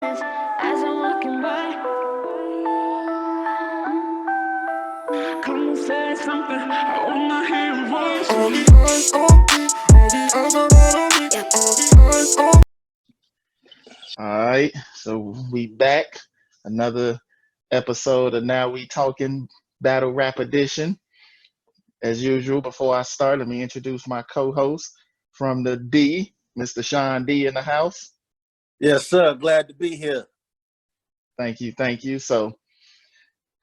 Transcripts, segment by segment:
As I'm walking by, come and say something. I wanna hear your voice. All the eyes on me, all the eyes are on me, all the eyes on. All right, so we back. Another episode of Now We Talking Battle Rap Edition. As usual, before I start, let me introduce my co-host from the D, Mr. Sean D in the house. Yes, sir. Glad to be here. Thank you, thank you. So,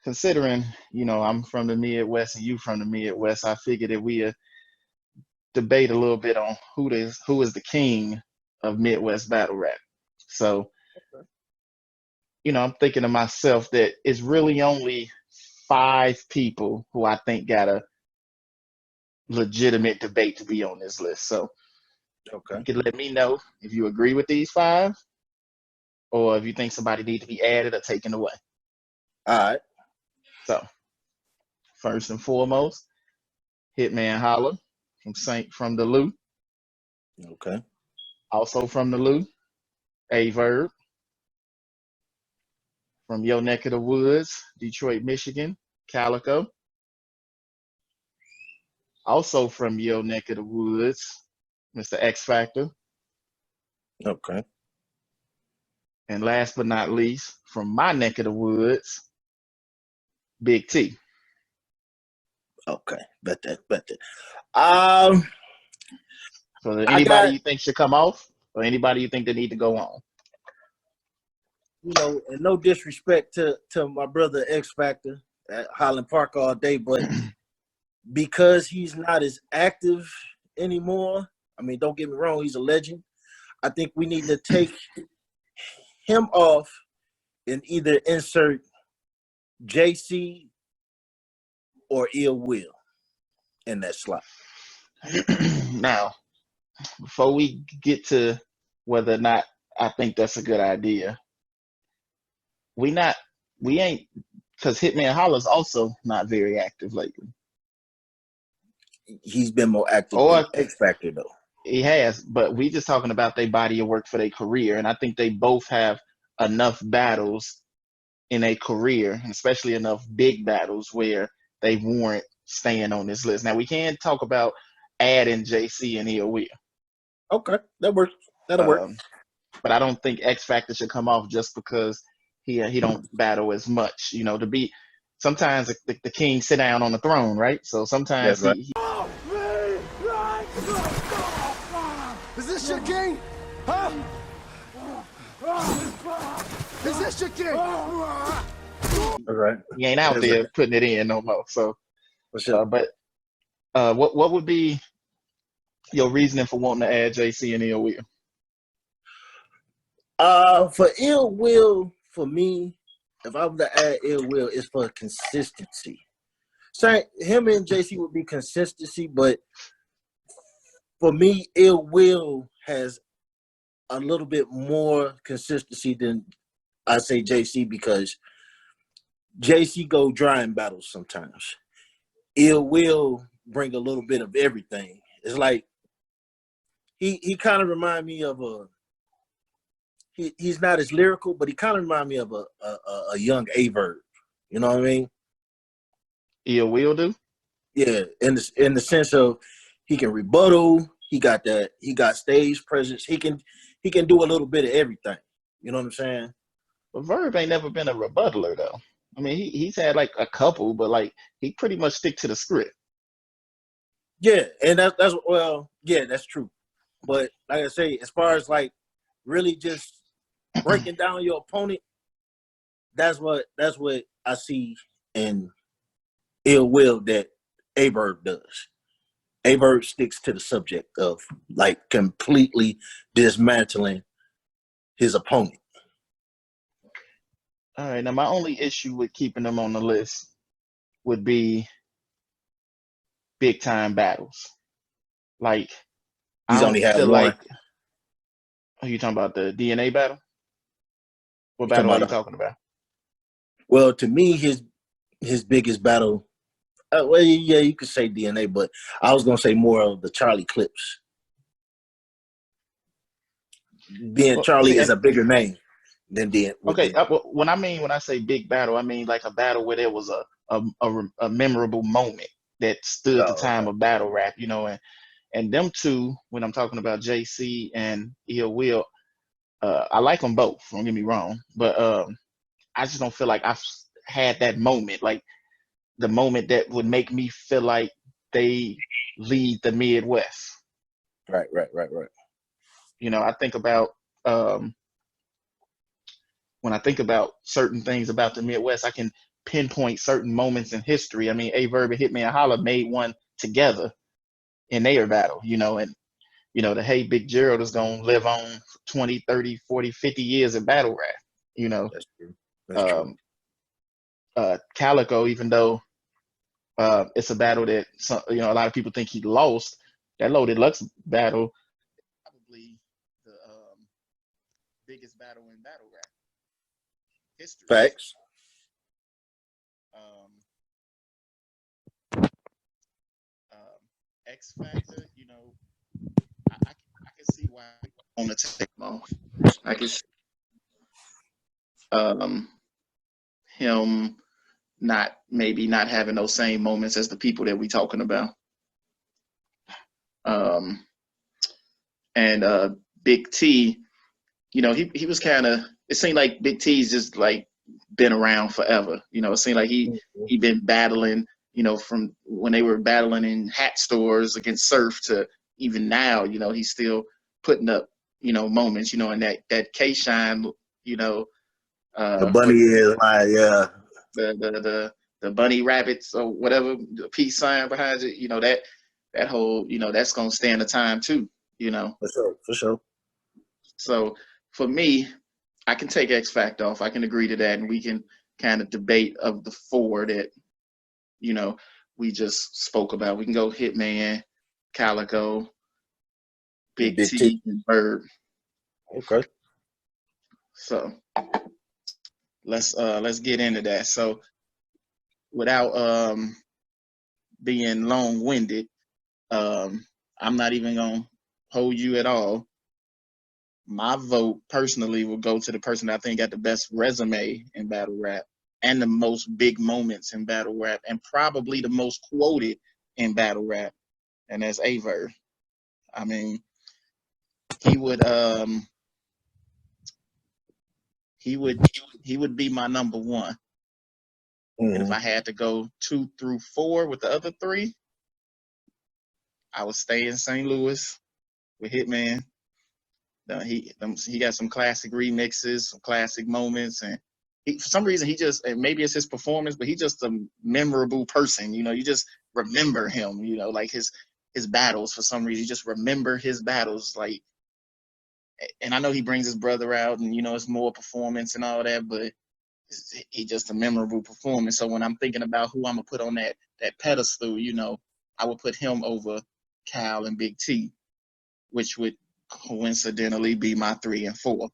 considering I'm from the Midwest and you from the Midwest, I figured that we debate a little bit on who is the king of Midwest battle rap. So, I'm thinking to myself that it's really only 5 people who I think got a legitimate debate to be on this list. So Okay. you can let me know if you agree with these 5 or if you think somebody needs to be added or taken away. All right. So first and foremost, Hitman Holla from the Lou. Okay. Also from the Lou, A Verb. From your neck of the woods, Detroit, Michigan, Calico. Also from your neck of the woods, Mr. X Factor. Okay. And last but not least, from my neck of the woods, Big T. Okay. Bet that. So anybody you think should come off or anybody you think they need to go on? And no disrespect to my brother X Factor at Highland Park all day, but because he's not as active anymore, I mean, don't get me wrong, he's a legend. I think we need to take him off and either insert JC or Ill Will in that slot. Now, before we get to whether or not I think that's a good idea, we ain't, because Hitman Holla's also not very active lately. He's been more active Or than X Factor, though. He has, but we just talking about their body of work for their career, and I think they both have enough battles in a career, and especially enough big battles where they warrant staying on this list. Now we can talk about adding JC and Ill Will. Okay, that works. That'll work. But I don't think X Factor should come off just because he don't battle as much. Sometimes the king sit down on the throne, right? So sometimes right. Is this your king? Huh? Is this your king? All right. he ain't out there putting it in no more. So, for sure. What would be your reasoning for wanting to add JC and Ill Will? For Ill Will, for me, if I were to add Ill Will, it's for consistency. So him and JC would be consistency, but for me, Ill Will has a little bit more consistency than I say JC, because JC go dry in battles sometimes. Ill Will bring a little bit of everything. It's like he kind of remind me of he's not as lyrical, but he kind of remind me of a young A-Verb. You know what I mean? Ill Will do? Yeah, in the sense of he can rebuttal. He got stage presence. He can do a little bit of everything. You know what I'm saying? But Verb ain't never been a rebuttaler though. I mean, he's had like a couple, but like he pretty much stick to the script. Yeah, and that's true. But like I say, as far as like really just breaking down your opponent, that's what I see in Ill Will that A-Verb does. A-Verb sticks to the subject of like completely dismantling his opponent. All right. Now, my only issue with keeping them on the list would be big time battles. Like, He's only had one. like. Are you talking about the DNA battle? What battle are you talking about? Well, to me, his biggest battle. Well, yeah, you could say DNA, but I was gonna say more of the Charlie Clips. Charlie is a bigger name. Then with Okay, the when I say big battle, I mean like a battle where there was a memorable moment that stood the oh, time okay. of battle rap, and them two, when I'm talking about JC and Ill Will, I like them both. Don't get me wrong, but I just don't feel like I've had that moment, like the moment that would make me feel like they lead the Midwest. Right. I think about um, when I think about certain things about the Midwest, I can pinpoint certain moments in history. I mean, A Verb and Hitman Holla made one together in their battle, and the Hey Big Gerald is going to live on 20, 30, 40, 50 years in battle rap, you know. That's true. That's true. Um, Calico, even though it's a battle that a lot of people think he lost, that Loaded Lux battle, probably the biggest battle in battle rap history. Facts. Um, X Factor, I can see why I want to take him off. I can see um, him not having those same moments as the people that we talking about. And Big T, he was kind of. It seemed like Big T's just like been around forever. It seemed like he been battling. From when they were battling in hat stores against Surf to even now. He's still putting up moments. And that K Shine. The bunny is like, yeah. The bunny rabbits or whatever, the peace sign behind it. That whole that's gonna stand the time too. For sure. So for me, I can take X Factor off. I can agree to that, and we can kind of debate of the four that we just spoke about. We can go Hitman, Calico, Big Big T. T, and Bird. Okay. So let's get into that. So without being long-winded, I'm not even gonna hold you at all. My vote personally will go to the person that I think got the best resume in battle rap and the most big moments in battle rap and probably the most quoted in battle rap, and that's A Verb. I mean, he would be my number one. And if I had to go 2 through 4 with the other 3, I would stay in St. Louis with Hitman. He got some classic remixes, some classic moments, and for some reason and maybe it's his performance, but he's just a memorable person. You just remember him. Like his battles. For some reason, you just remember his battles. Like, and I know he brings his brother out, and it's more performance and all that, but he just a memorable performance. So when I'm thinking about who I'm gonna put on that pedestal, I would put him over Cal and Big T, which would coincidentally be my 3 and 4.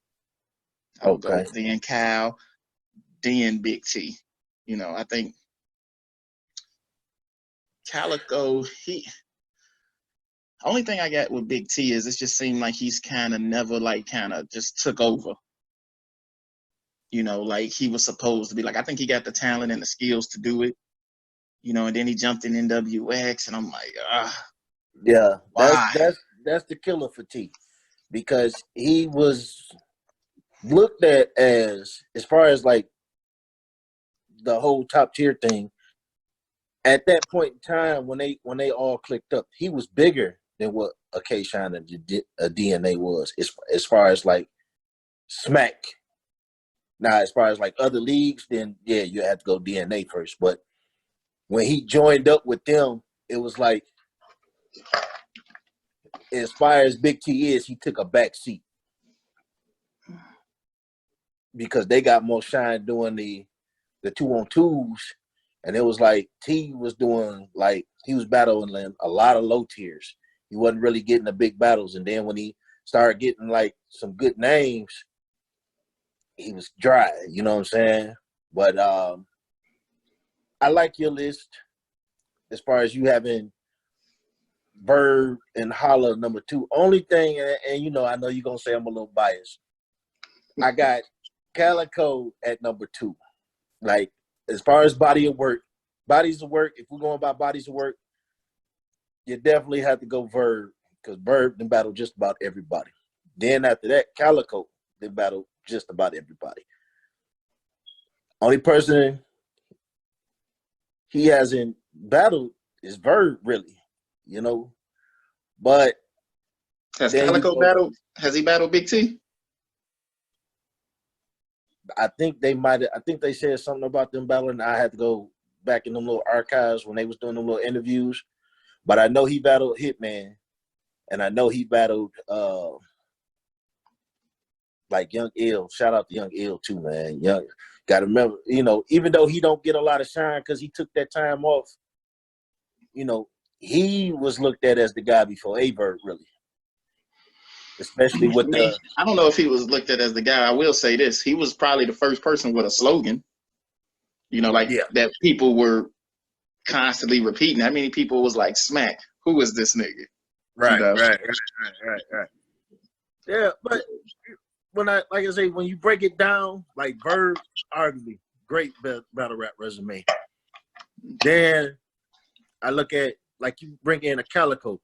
I would go then Cal, then Big T. I think Calico, only thing I got with Big T is it just seemed like he's kind of never just took over. Like he was supposed to be. Like I think he got the talent and the skills to do it. And then he jumped in NWX, and I'm like, yeah, why? that's the killer for T, because he was looked at as far as like the whole top tier thing. At that point in time, when they all clicked up, he was bigger than what a K Shine and a DNA was. As far as like smack. Now, as far as like other leagues, then yeah, you have to go DNA first. But when he joined up with them, it was like, as far as Big T is, he took a back seat because they got more shine doing the 2-on-2s, and it was like T was doing like he was battling a lot of low tiers. He wasn't really getting the big battles, and then when he started getting like some good names, he was dry. You know what I'm saying? But I like your list as far as you having Verb and Holla number 2. Only thing, and I know you're gonna say I'm a little biased. I got Calico at number 2. Like, as far as bodies of work, if we're going by bodies of work, you definitely have to go Verb, because Verb then battle just about everybody. Then after that, Calico then battle just about everybody. Only person he hasn't battled is Verb, really, you know. But Has then Calico battled? Has he battled Big T? I think they said something about them battling. I had to go back in them little archives when they was doing them little interviews. But I know he battled Hitman, and I know he battled like Young Ill. Shout out to Young Ill too, man. Young, gotta remember, you know, even though he don't get a lot of shine because he took that time off, you know, he was looked at as the guy before Averb, really. Especially with the I don't know if he was looked at as the guy. I will say this. He was probably the first person with a slogan, you know, like that people were constantly repeating. How many people was like, Smack, who is this nigga? right. You know? Right. Yeah, but when I say, when you break it down, like Verb, arguably great battle rap resume. Then I look at, like, you bring in a Calico.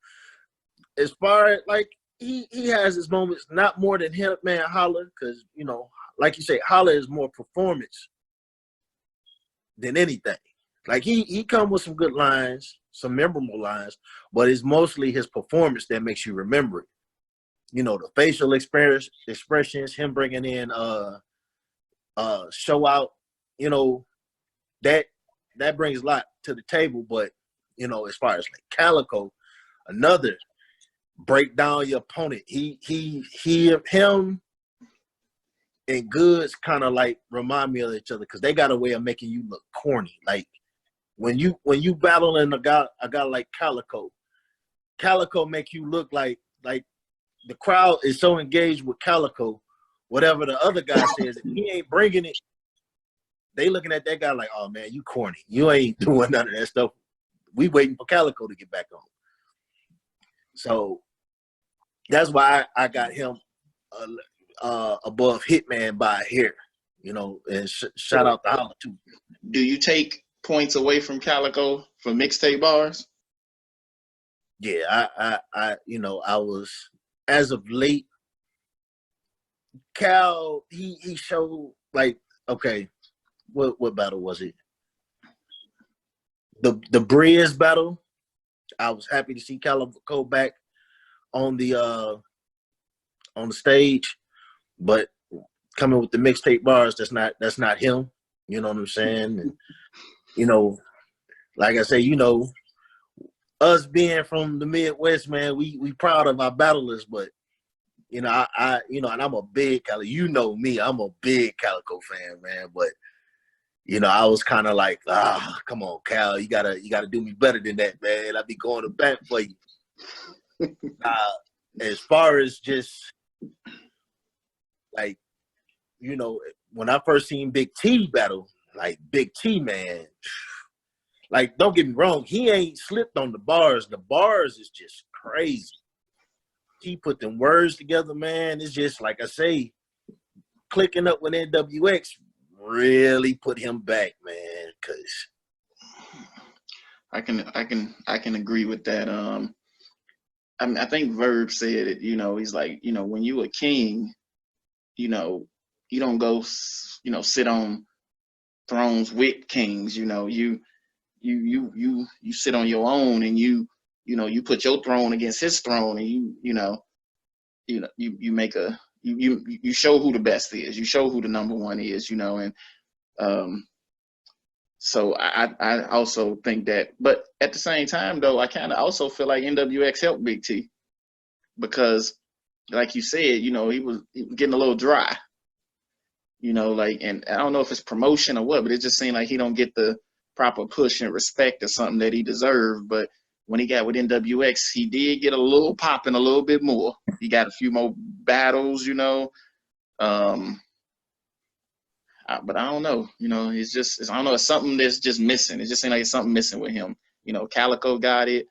As far as, like, he has his moments, not more than Hitman Holla, because, you know, like you say, Holla is more performance than anything. Like, he come with some good lines, some memorable lines, but it's mostly his performance that makes you remember it. You know, the facial expressions, him bringing in show out, you know, that brings a lot to the table. But, you know, as far as like Calico, another break down your opponent. Him and Goods kind of like remind me of each other because they got a way of making you look corny. Like when you battling a guy like Calico make you look like the crowd is so engaged with Calico, whatever the other guy says, if he ain't bringing it, they looking at that guy like, oh man, you corny. You ain't doing none of that stuff. We waiting for Calico to get back on. So that's why I got him above Hitman by a hair, you know, and shout out to Holla too. Do you take points away from Calico for mixtape bars? Yeah, I you know, I was, as of late, Cal, he showed, like, okay, what battle was it? The Briz battle. I was happy to see Calico back on the stage, but coming with the mixtape bars, that's not him. You know what I'm saying? And, you know, like I say, you know, us being from the Midwest, man, we proud of our battlers, but you know, I you know, and I'm a big Calico. You know me, I'm a big Calico fan, man. But you know, I was kind of like, come on, Cal, you gotta do me better than that, man. I'll be going to bat for you. As far as just like, you know, when I first seen Big T battle, like Big T, man, like, don't get me wrong, he ain't slipped on the bars. The bars is just crazy. He put them words together, man. It's just, like I say, clicking up with NWX really put him back, man. Cause I can agree with that. I mean, I think Verb said it. You know, he's like, you know, when you a king, you know, you don't go, you know, sit on thrones with kings. You know, you sit on your own, and you know, you put your throne against his throne, and you make a you show who the best is. You show who the number one is. You know, and so I also think that, but at the same time though, I kind of also feel like NWX helped Big T because, like you said, you know, he was getting a little dry. You know, like, and I don't know if it's promotion or what, but it just seemed like he don't get the proper push and respect or something that he deserved. But when he got with NWX, he did get a little popping a little bit more. He got a few more battles, you know. But I don't know, you know, I don't know, it's something that's just missing. It just seems like it's something missing with him. You know, Calico got it.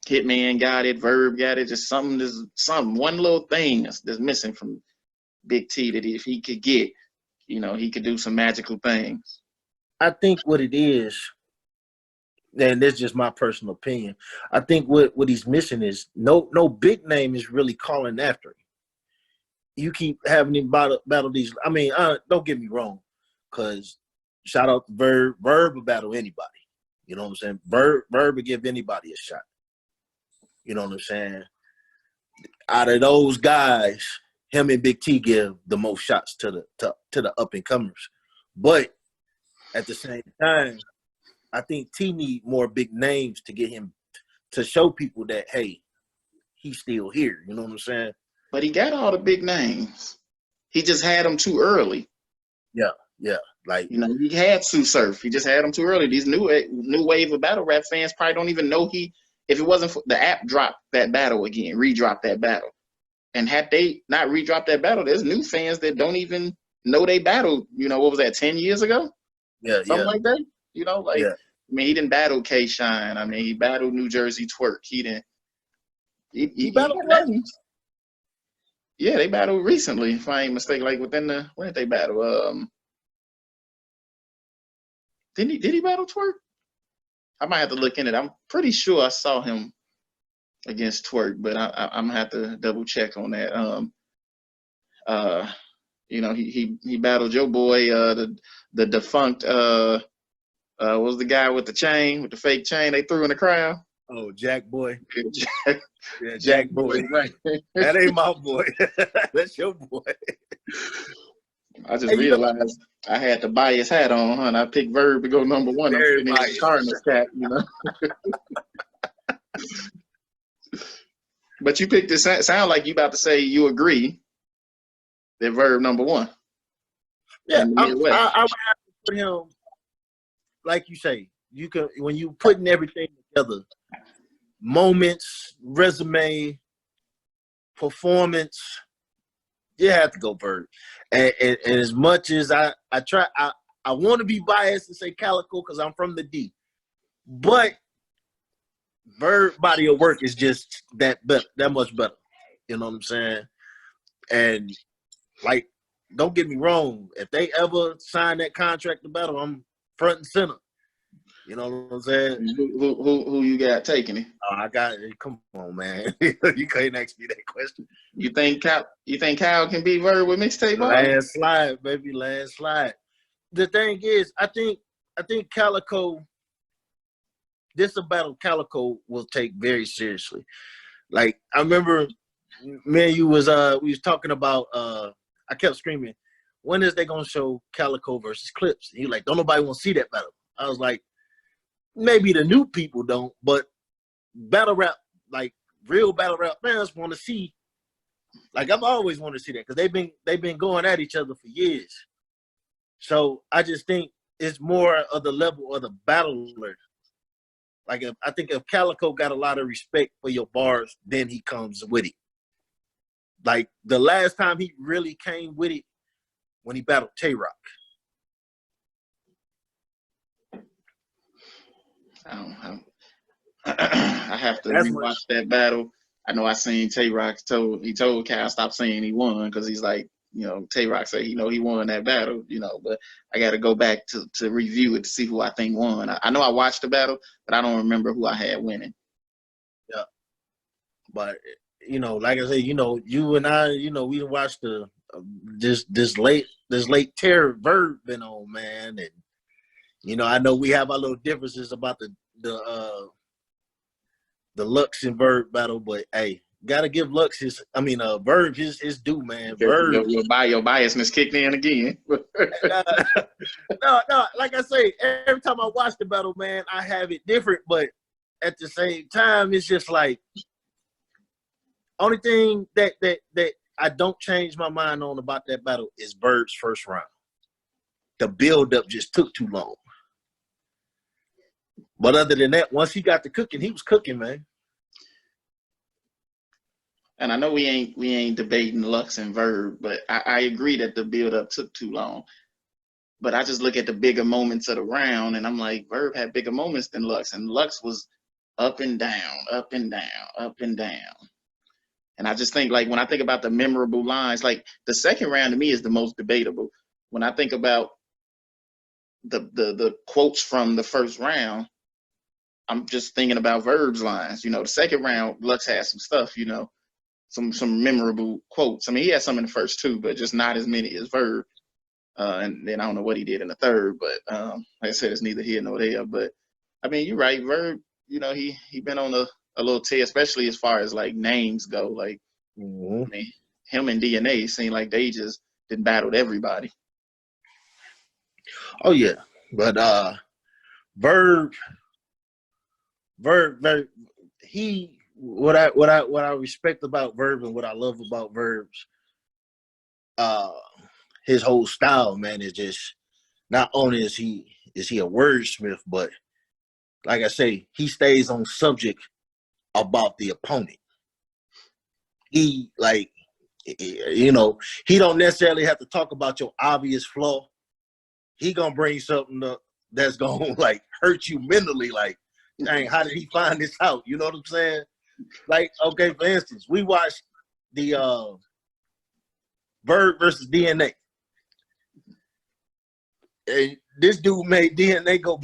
Hitman got it. Verb got it. Just one little thing that's missing from Big T that if he could get, he could do some magical things. I think what it is, and that's just my personal opinion. I think what he's missing is no big name is really calling after him. You keep having him battle these. I mean, don't get me wrong, because shout out to Verb. Verb will battle anybody. You know what I'm saying? Verb will give anybody a shot. You know what I'm saying? Out of those guys, him and Big T give the most shots to the up and comers. But at the same time, I think T need more big names to get him to show people that, hey, he's still here. You know what I'm saying? But he got all the big names. He just had them too early. Yeah. Like, he had Sue Surf. He just had them too early. These new wave of battle rap fans probably don't even know if it wasn't for the app dropped that battle again, redropped that battle. And had they not redropped that battle, there's new fans that don't even know they battled, what was that, 10 years ago? Yeah, Something like that. Yeah. I mean, he didn't battle K-Shine. I mean, he battled New Jersey Twerk. He didn't. He battled legends. Yeah, they battled recently, if I ain't mistaken. Like when did they battle? Did he battle Twerk? I might have to look in it. I'm pretty sure I saw him against Twerk, but I'm gonna have to double check on that. He battled your boy, the defunct what was the guy with the fake chain they threw in the crowd? Oh, Jack Boy. Yeah, Jack Boy. Right. That ain't my boy. That's your boy. I just realized I had the bias hat on, huh? And I picked Verb to go number one. I'm putting in the Cardinals cap, But you picked this. Sound like you about to say you agree that Verb number one. Yeah, I would have to put him, like you say, you can when you putting everything together, moments, resume, performance, you have to go Verb. And as much as I try, I want to be biased and say Calico because I'm from the D, but Verb body of work is just that much better. You know what I'm saying? And like, don't get me wrong. If they ever sign that contract to battle, I'm front and center. You know what I'm saying? Who you got taking it? Oh, I got it. Come on, man. You couldn't ask me that question. You think Kyle can beat Verb with mixtape? Landslide, baby, landslide. The thing is, I think Calico. This a battle Calico will take very seriously. Like, I remember me and you we was talking about I kept screaming, when is they gonna show Calico versus Clips? And you like, don't nobody want to see that battle. I was like, maybe the new people don't, but battle rap, like real battle rap fans want to see. Like, I've always wanted to see that because they've been going at each other for years. So I just think it's more of the level of the battler. Like, I think if Calico got a lot of respect for your bars, then he comes with it. Like, the last time he really came with it, when he battled Tay-Rock. I have to rewatch that battle. I know I seen Tay-Rock told Cal stop saying he won because he's like, Tay-Rock said he won that battle, but I got to go back to review it to see who I think won. I know I watched the battle, but I don't remember who I had winning. Yeah. But, like I said, you and I, we watched this late terror Verb been on, man. And, I know we have our little differences about the Lux and Verb battle, but hey, gotta give Lux Verb his due, man. Verb, your biasness kicked in again. No, like I say, every time I watch the battle, man, I have it different, but at the same time, it's just like only thing that I don't change my mind on about that battle is Verb's first round. The build-up just took too long. But other than that, once he got to cooking, he was cooking, man. And I know we ain't debating Lux and Verb, but I agree that the build-up took too long. But I just look at the bigger moments of the round, and I'm like, Verb had bigger moments than Lux, and Lux was up and down, up and down, up and down. And I just think, like, when I think about the memorable lines, like the second round to me is the most debatable. When I think about the quotes from the first round, I'm just thinking about Verb's lines. You know, the second round, Lux had some stuff, you know, some memorable quotes. I mean, he had some in the first two, but just not as many as Verb. And then I don't know what he did in the third, but like I said, it's neither here nor there. But I mean, you're right, Verb. You know, he been on a little tear, especially as far as like names go. Like, I mean, him and DNA seem like they just did battled everybody. Oh yeah, but Verb, he what I respect about Verb and what I love about Verb's his whole style, man, is just not only is he a wordsmith, but like I say, he stays on subject about the opponent. He like, you know, he don't necessarily have to talk about your obvious flaw. He gonna bring something up that's gonna like hurt you mentally. Like, dang, how did he find this out? You know what I'm saying? Like, okay, for instance, we watched the Verb versus DNA. And this dude made DNA go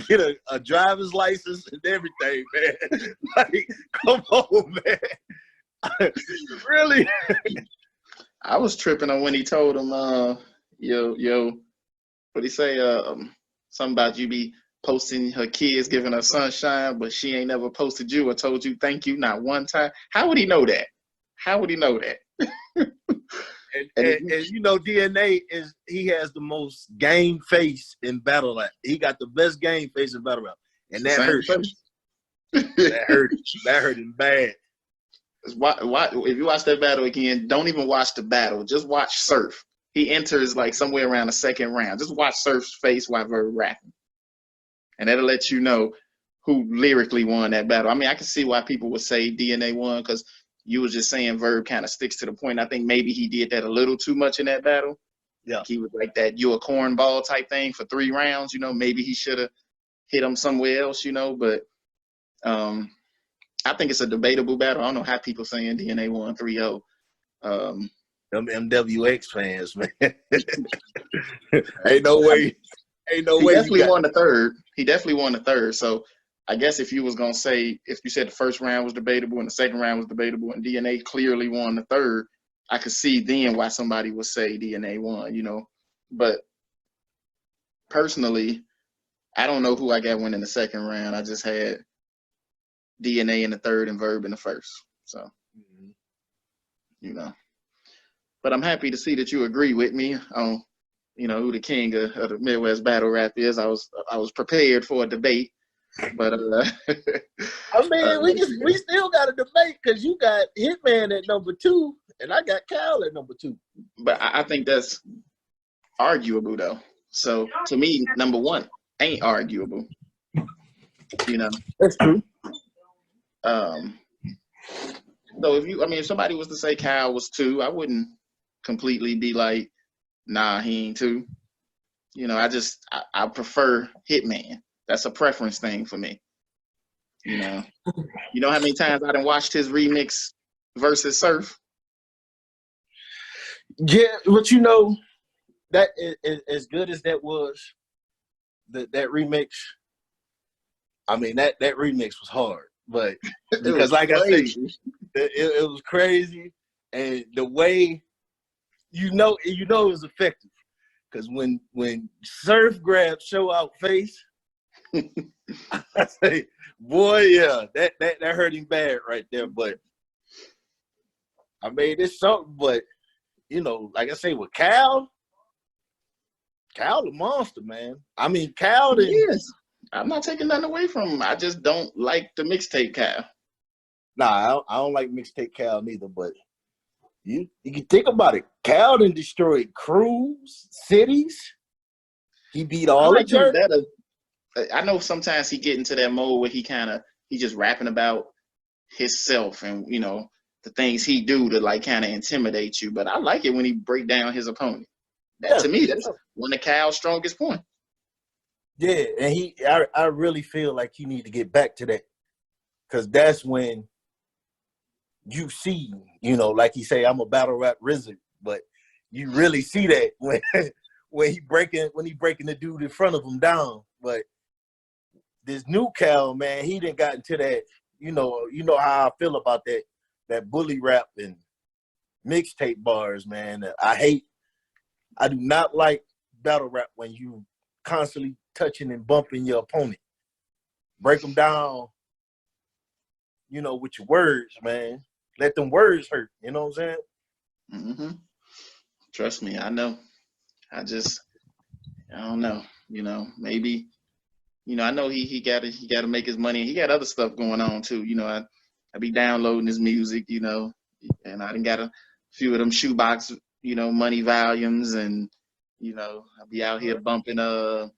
get a driver's license and everything, man. Like, come on, man. Really? I was tripping on when he told him, yo, what he say? Something about you be posting her kids, giving her sunshine, but she ain't never posted you or told you thank you not one time. How would he know that? How would he know that? And you know, DNA he has the most game face in battle rap. He got the best game face in battle rap, and that hurt. That hurt him bad. Why, if you watch that battle again, don't even watch the battle. Just watch Surf. He enters like somewhere around the second round. Just watch Surf's face while Verb rapping, and that'll let you know who lyrically won that battle. I mean, I can see why people would say DNA won, because you was just saying Verb kind of sticks to the point. I think maybe he did that a little too much in that battle. Yeah, he was like that "you a cornball" type thing for 3 rounds. You know, maybe he should have hit him somewhere else. You know, but I think it's a debatable battle. I don't know how people saying DNA won 3-0. Them MWX fans, man. Ain't no way. Ain't no way. He definitely won the third. He definitely won the third. So I guess if you was gonna say, if you said the first round was debatable and the second round was debatable and DNA clearly won the third, I could see then why somebody would say DNA won, you know. But personally, I don't know who I got winning the second round. I just had DNA in the third and Verb in the first. So, you know. But I'm happy to see that you agree with me on, you know, who the king of the Midwest battle rap is. I was prepared for a debate. But I mean, we still got a debate because you got Hitman at number 2 and I got Kyle at number 2. But I think that's arguable though. So to me, number 1 ain't arguable. You know. That's true. So if somebody was to say Kyle was 2, I wouldn't completely be like, nah, he ain't 2. You know, I prefer Hitman. That's a preference thing for me. You know how many times I done watched his remix versus Surf? Yeah, but you know, that is, as good as that was, that remix. I mean, that remix was hard, but because like I said, it was crazy, and the way you know it was effective, because when Surf grabbed Show Out Face. I say, boy, yeah, that hurt him bad right there. But I mean, it's something. But you know, like I say, with Kyle the monster, man. I mean, Kyle. Yes, I'm not taking nothing away from him. I just don't like the mixtape Kyle. Nah, I don't like mixtape Kyle neither. But you can think about it. Kyle done destroyed crews, cities. He beat all the jerks. I know sometimes he get into that mode where he just rapping about himself and, you know, the things he do to like kind of intimidate you. But I like it when he break down his opponent. To me, that's one of Kyle's strongest points. Yeah, and I really feel like he need to get back to that, because that's when you see, like he say, I'm a battle rap wizard, but you really see that when he breaking the dude in front of him down. But this new Cal, man, he didn't got into that. You know how I feel about that bully rap and mixtape bars, man. I do not like battle rap when you constantly touching and bumping your opponent. Break them down, with your words, man. Let them words hurt. You know what I'm saying? Mm-hmm. Trust me, I know. I don't know. Maybe. I know he gotta make his money. He got other stuff going on too. I be downloading his music. And I done got a few of them shoebox, money volumes, and I be out here bumping the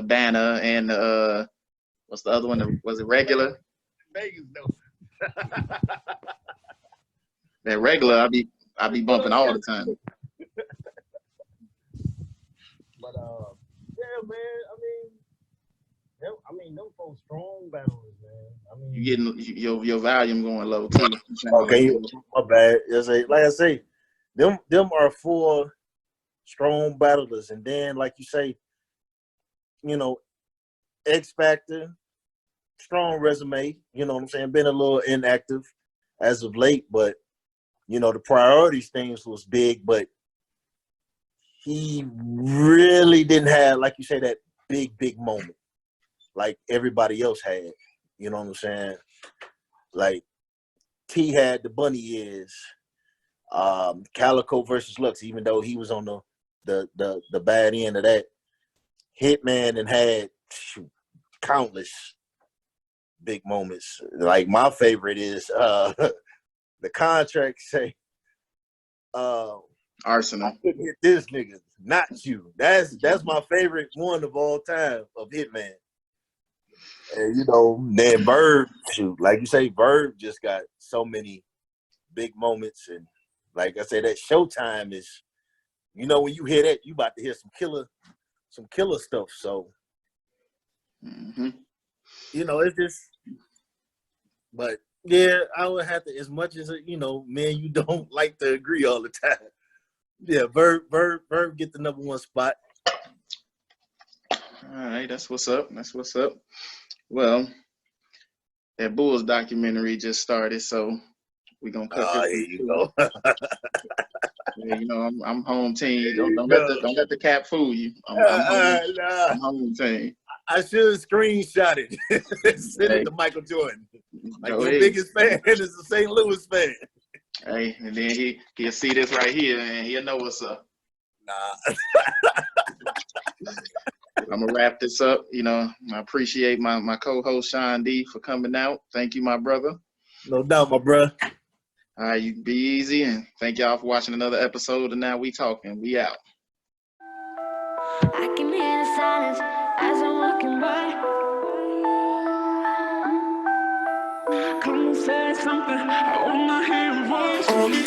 banner and what's the other one? Was it regular? Vegas though. That regular, I be bumping all the time. But yeah, man. Them folks strong battlers, man. You getting your volume going low too. Okay, my bad. Like I say, them are 4 strong battlers, and then like you say, X Factor, strong resume. You know what I'm saying? Been a little inactive as of late, but the priorities things was big, but he really didn't have, like you say, that big moment like everybody else had. You know what I'm saying? Like T had the bunny ears, Calico versus Lux, even though he was on the bad end of that. Hitman and had countless big moments. Like my favorite is the contract say, Arsenal. I couldn't hit this nigga, not you. That's my favorite one of all time of Hitman. And then Verb, like you say, Verb just got so many big moments, and like I said, that Showtime is, when you hear that, you about to hear some killer stuff. So, Mm-hmm. It's just, but yeah, I would have to, as much as man, you don't like to agree all the time. Yeah, Verb get the #1 spot. All right, that's what's up. Well, that Bulls documentary just started, so we're gonna cut this. Here you go. Yeah, I'm home team. Don't let the cap fool you. I'm home team. I should have screenshotted it. Send it to Michael Jordan. Like your biggest fan is a St. Louis fan. Hey, and then he'll see this right here and he'll know what's up. Nah. I'm gonna wrap this up. I appreciate my co-host Sean D for coming out. Thank you, my brother. No doubt, my bro. All right, you be easy, and thank y'all for watching another episode of Now We Talking. We out. I can hear the silence as I'm walking by. Come and say something, I wanna hear your voice.